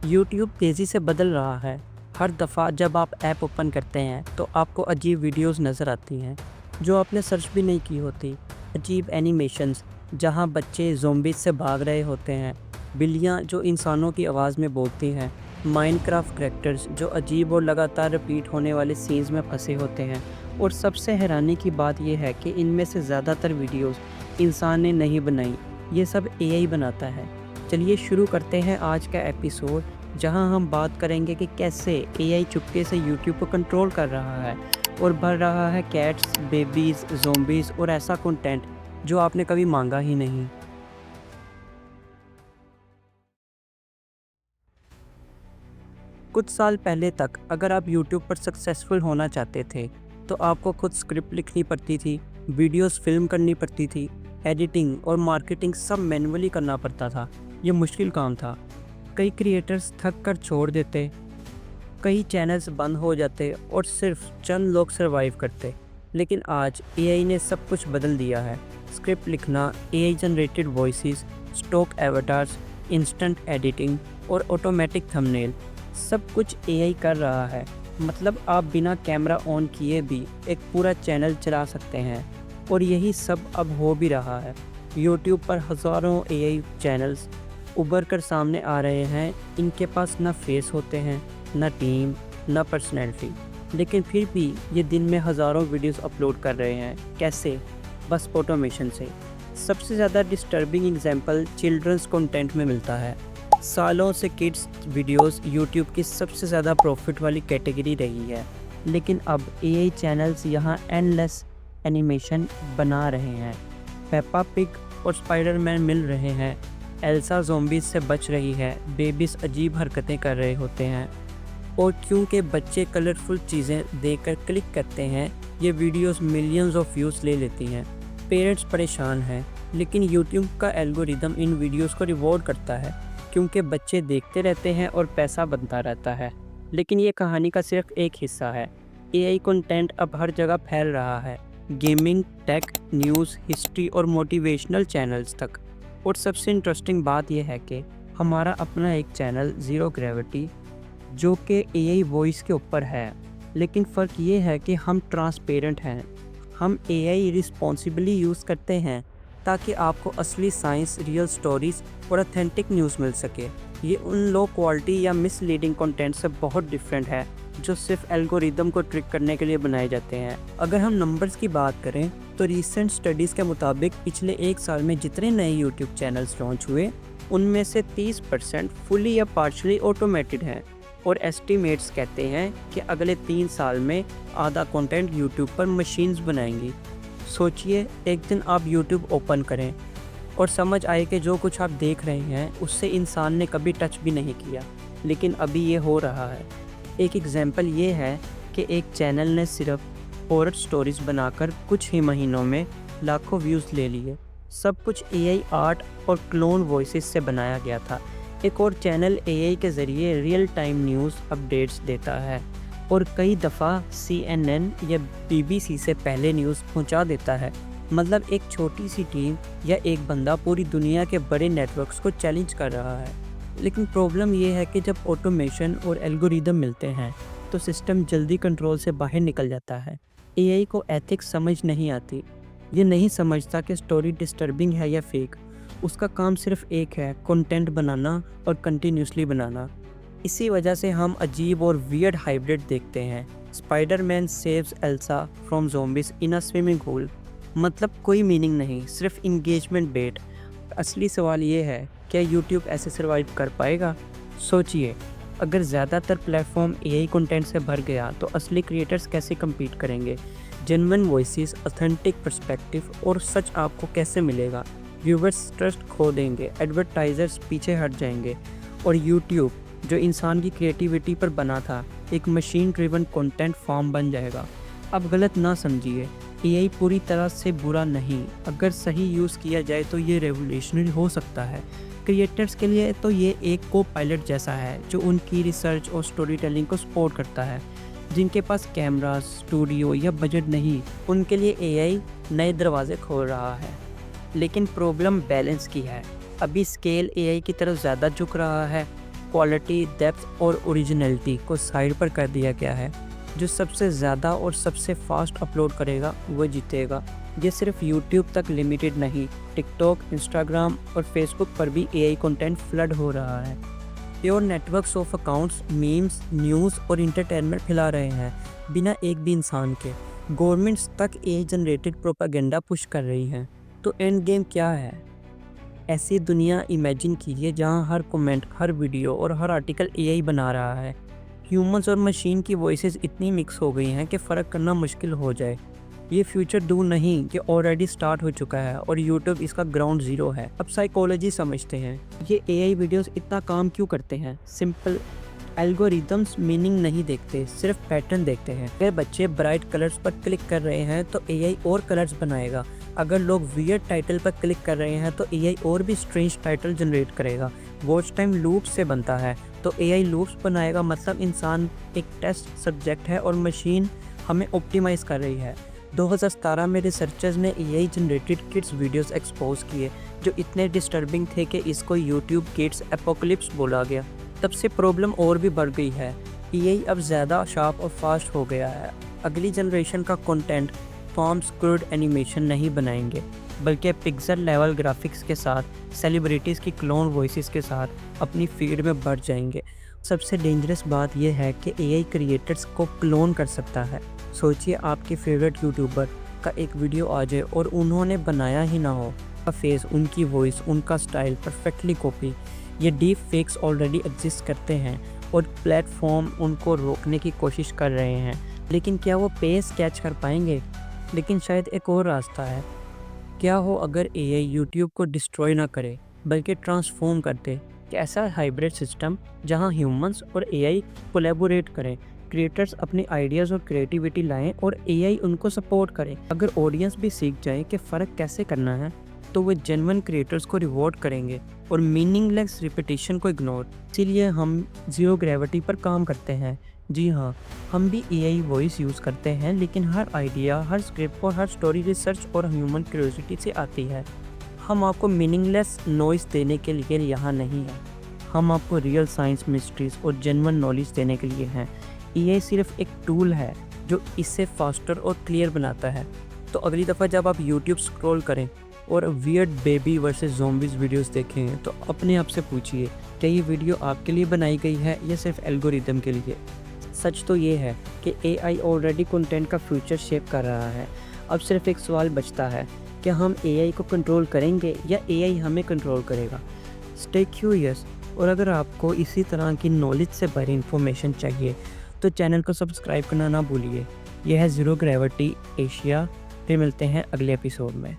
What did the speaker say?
YouTube तेज़ी से बदल रहा है। हर दफ़ा जब आप ऐप ओपन करते हैं तो आपको अजीब वीडियोस नज़र आती हैं जो आपने सर्च भी नहीं की होती। अजीब एनिमेशंस जहां बच्चे ज़ॉम्बीज़ से भाग रहे होते हैं, बिल्लियां जो इंसानों की आवाज़ में बोलती हैं, माइनक्राफ्ट कैरेक्टर्स जो अजीब और लगातार रिपीट होने वाले सीन्स में फंसे होते हैं। और सबसे हैरानी की बात यह है कि इनमें से ज़्यादातर वीडियोस इंसान ने नहीं बनाई, ये सब एआई बनाता है। चलिए शुरू करते हैं आज का एपिसोड, जहां हम बात करेंगे कि कैसे एआई चुपके से यूट्यूब को कंट्रोल कर रहा है और भर रहा है कैट्स, बेबीज़, ज़ॉम्बीज़ और ऐसा कंटेंट जो आपने कभी मांगा ही नहीं। कुछ साल पहले तक अगर आप यूट्यूब पर सक्सेसफुल होना चाहते थे तो आपको खुद स्क्रिप्ट लिखनी पड़ती थी, वीडियोस फिल्म करनी पड़ती थी, एडिटिंग और मार्केटिंग सब मैन्युअली करना पड़ता था। ये मुश्किल काम था। कई क्रिएटर्स थक कर छोड़ देते, कई चैनल्स बंद हो जाते और सिर्फ चंद लोग सरवाइव करते। लेकिन आज एआई ने सब कुछ बदल दिया है। स्क्रिप्ट लिखना, AI generated voices, stock avatars, instant editing और ऑटोमेटिक थंबनेल, सब कुछ एआई कर रहा है। मतलब आप बिना कैमरा ऑन किए भी एक पूरा चैनल चला सकते हैं। और यही सब अब हो भी रहा है। यूट्यूब पर हज़ारों एआई चैनल्स उभर कर सामने आ रहे हैं। इनके पास ना फेस होते हैं, ना टीम, ना पर्सनैलिटी, लेकिन फिर भी ये दिन में हज़ारों वीडियोस अपलोड कर रहे हैं। कैसे? बस ऑटोमेशन से। सबसे ज़्यादा डिस्टर्बिंग एग्जांपल चिल्ड्रंस कंटेंट में मिलता है। सालों से किड्स वीडियोस यूट्यूब की सबसे ज़्यादा प्रॉफिट वाली कैटेगरी रही है, लेकिन अब एआई चैनल्स यहाँ एंडलेस एनिमेशन बना रहे हैं। पेप्पा पिग और स्पाइडरमैन मिल रहे हैं, एल्सा ज़ॉम्बीज़ से बच रही है, बेबीज़ अजीब हरकतें कर रहे होते हैं। और क्योंकि बच्चे कलरफुल चीज़ें देखकर क्लिक करते हैं, ये वीडियोस मिलियंस ऑफ व्यूज़ ले लेती हैं। पेरेंट्स परेशान हैं, लेकिन यूट्यूब का एल्गोरिदम इन वीडियोस को रिवॉर्ड करता है क्योंकि बच्चे देखते रहते हैं और पैसा बनता रहता है। लेकिन ये कहानी का सिर्फ एक हिस्सा है। एआई कंटेंट अब हर जगह फैल रहा है, गेमिंग, टेक, न्यूज़, हिस्ट्री और मोटिवेशनल चैनल्स तक। और सबसे इंटरेस्टिंग बात यह है कि हमारा अपना एक चैनल ज़ीरो ग्रेविटी, जो कि एआई वॉइस के ऊपर है, लेकिन फ़र्क ये है कि हम ट्रांसपेरेंट हैं। हम एआई रिस्पॉन्सिबली यूज़ करते हैं ताकि आपको असली साइंस, रियल स्टोरीज़ और ऑथेंटिक न्यूज़ मिल सके। ये उन लो क्वालिटी या मिसलीडिंग कंटेंट से बहुत डिफरेंट है जो सिर्फ एल्गोरिदम को ट्रिक करने के लिए बनाए जाते हैं। अगर हम नंबर्स की बात करें तो रीसेंट स्टडीज़ के मुताबिक पिछले एक साल में जितने नए यूट्यूब चैनल्स लॉन्च हुए, उनमें से 30% फुली या पार्शली ऑटोमेटेड हैं। और एस्टिमेट्स कहते हैं कि अगले 3 साल में आधा कंटेंट यूट्यूब पर मशीन्स बनाएंगी। सोचिए, एक दिन आप यूट्यूब ओपन करें और समझ आए कि जो कुछ आप देख रहे हैं उससे इंसान ने कभी टच भी नहीं किया, लेकिन अभी ये हो रहा है। एक एग्जांपल ये है कि एक चैनल ने सिर्फ हॉरर स्टोरीज़ बनाकर कुछ ही महीनों में लाखों व्यूज़ ले लिए। सब कुछ एआई आर्ट और क्लोन वॉइसेस से बनाया गया था। एक और चैनल एआई के ज़रिए रियल टाइम न्यूज़ अपडेट्स देता है और कई दफ़ा CNN या BBC से पहले न्यूज़ पहुंचा देता है। मतलब एक छोटी सी टीम या एक बंदा पूरी दुनिया के बड़े नेटवर्क्स को चैलेंज कर रहा है। लेकिन प्रॉब्लम यह है कि जब ऑटोमेशन और एल्गोरिदम मिलते हैं तो सिस्टम जल्दी कंट्रोल से बाहर निकल जाता है। एआई को एथिक्स समझ नहीं आती। ये नहीं समझता कि स्टोरी डिस्टर्बिंग है या फेक। उसका काम सिर्फ एक है, कंटेंट बनाना और कंटिन्यूसली बनाना। इसी वजह से हम अजीब और वियर्ड हाइब्रिड देखते हैं। Spiderman saves Elsa from zombies in a swimming pool. मतलब कोई मीनिंग नहीं, सिर्फ इंगेजमेंट बेट। असली सवाल ये है, क्या यूट्यूब ऐसे सर्वाइव कर पाएगा? सोचिए, अगर ज़्यादातर प्लेटफॉर्म एआई कंटेंट से भर गया तो असली क्रिएटर्स कैसे compete करेंगे? जेन्युइन वॉइसेस, ऑथेंटिक पर्सपेक्टिव और सच आपको कैसे मिलेगा? व्यूवर्स ट्रस्ट खो देंगे, एडवर्टाइजर्स पीछे हट जाएंगे और यूट्यूब, जो इंसान की क्रिएटिविटी पर बना था, एक मशीन ड्रिवन कंटेंट फॉर्म बन जाएगा। अब गलत ना समझिए, एआई पूरी तरह से बुरा नहीं। अगर सही यूज़ किया जाए तो ये रेवोल्यूशनरी हो सकता है। क्रिएटर्स के लिए तो ये एक को पायलट जैसा है जो उनकी रिसर्च और स्टोरी टेलिंग को सपोर्ट करता है। जिनके पास कैमरा, स्टूडियो या बजट नहीं, उनके लिए एआई नए दरवाजे खोल रहा है। लेकिन प्रॉब्लम बैलेंस की है। अभी स्केल एआई की तरफ ज़्यादा झुक रहा है क्वालिटी, डेप्थ और ओरिजिनलिटी को साइड पर कर दिया गया है। जो सबसे ज़्यादा और सबसे फास्ट अपलोड करेगा वो जीतेगा। ये सिर्फ यूट्यूब तक लिमिटेड नहीं, टिकटॉक, इंस्टाग्राम और फेसबुक पर भी एआई कंटेंट फ्लड हो रहा है। Pure networks of accounts memes, news और इंटरटेनमेंट फैला रहे हैं बिना एक भी इंसान के। गवर्नमेंट्स तक एआई जनरेटेड प्रोपेगेंडा पुश कर रही हैं। तो एंड गेम क्या है? ऐसी दुनिया इमेजिन कीजिए जहां हर कमेंट, हर वीडियो और हर आर्टिकल एआई बना रहा है। ह्यूमंस और मशीन की वॉइसेस इतनी मिक्स हो गई हैं कि फ़र्क करना मुश्किल हो जाए। ये फ्यूचर दूर नहीं कि ऑलरेडी स्टार्ट हो चुका है और यूट्यूब इसका ग्राउंड ज़ीरो है। अब साइकोलॉजी समझते हैं। ये एआई वीडियोस इतना काम क्यों करते हैं? सिंपल, एल्गोरिदम्स मीनिंग नहीं देखते, सिर्फ पैटर्न देखते हैं। अगर बच्चे ब्राइट कलर्स पर क्लिक कर रहे हैं तो एआई और कलर्स बनाएगा। अगर लोग वियर्ड टाइटल पर क्लिक कर रहे हैं तो एआई और भी स्ट्रेंज टाइटल जनरेट करेगा। वॉच टाइम लूप्स से बनता है तो एआई लूप्स बनाएगा। मतलब इंसान एक टेस्ट सब्जेक्ट है और मशीन हमें ऑप्टिमाइज कर रही है। 2017 में रिसर्चर्स ने AI generated kids videos expose किए जो इतने डिस्टर्बिंग थे कि इसको यूट्यूब किड्स एपोकलिप्स बोला गया। तब से प्रॉब्लम और भी बढ़ गई है। एआई अब ज़्यादा शार्प और फास्ट हो गया है। अगली जनरेशन का कंटेंट फॉर्म स्क्रूड एनिमेशन नहीं बनाएंगे, बल्कि पिक्सल लेवल ग्राफिक्स के साथ सेलिब्रिटीज़ की क्लोन वॉइसेस के साथ अपनी फीड में बढ़ जाएंगे। सबसे डेंजरस बात यह है कि एआई क्रिएटर्स को क्लोन कर सकता है। सोचिए आपके फेवरेट यूट्यूबर का एक वीडियो आ जाए और उन्होंने बनाया ही ना हो, उनका फेस, उनकी वॉइस, उनका स्टाइल परफेक्टली कॉपी। ये डीप फेक्स ऑलरेडी एग्जिस्ट करते हैं और प्लेटफॉर्म उनको रोकने की कोशिश कर रहे हैं। लेकिन क्या वो पेस कैच कर पाएंगे? लेकिन शायद एक और रास्ता है। क्या हो अगर एआई यूट्यूब को डिस्ट्रॉय ना करे बल्कि ट्रांसफॉर्म करते? कि ऐसा हाइब्रिड सिस्टम जहां ह्यूमंस और एआई कोलैबोरेट करें, क्रिएटर्स अपने आइडियाज़ और क्रिएटिविटी लाएं और एआई उनको सपोर्ट करे। अगर ऑडियंस भी सीख जाए कि फ़र्क कैसे करना है तो वे जेन्युइन क्रिएटर्स को रिवॉर्ड करेंगे और मीनिंगलेस रिपीटिशन को इग्नोर। इसीलिए हम ज़ीरो ग्रेविटी पर काम करते हैं। जी हाँ, हम भी एआई वॉइस यूज़ करते हैं, लेकिन हर आइडिया, हर स्क्रिप्ट और हर स्टोरी रिसर्च और ह्यूमन क्यूरियोसिटी से आती है। हम आपको मीनिंगलेस नॉइज़ देने के लिए यहाँ नहीं हैं। हम आपको रियल साइंस, मिस्ट्रीज़ और जेन्युइन नॉलेज देने के लिए हैं। एआई सिर्फ एक टूल है जो इससे फास्टर और क्लियर बनाता है। तो अगली दफ़ा जब आप यूट्यूब स्क्रॉल करें और weird baby versus zombies videos देखें तो अपने आप से पूछिए, क्या ये वीडियो आपके लिए बनाई गई है या सिर्फ एल्गोरिदम के लिए? सच तो ये है कि एआई ऑलरेडी कंटेंट का फ्यूचर शेप कर रहा है। अब सिर्फ एक सवाल बचता है, क्या हम एआई को कंट्रोल करेंगे या एआई हमें कंट्रोल करेगा? Stay curious. और अगर आपको इसी तरह की नॉलेज से भरी इन्फॉर्मेशन चाहिए तो चैनल को सब्सक्राइब करना ना भूलिए। यह है ज़ीरो ग्रेविटी एशिया। फिर मिलते हैं अगले एपिसोड में।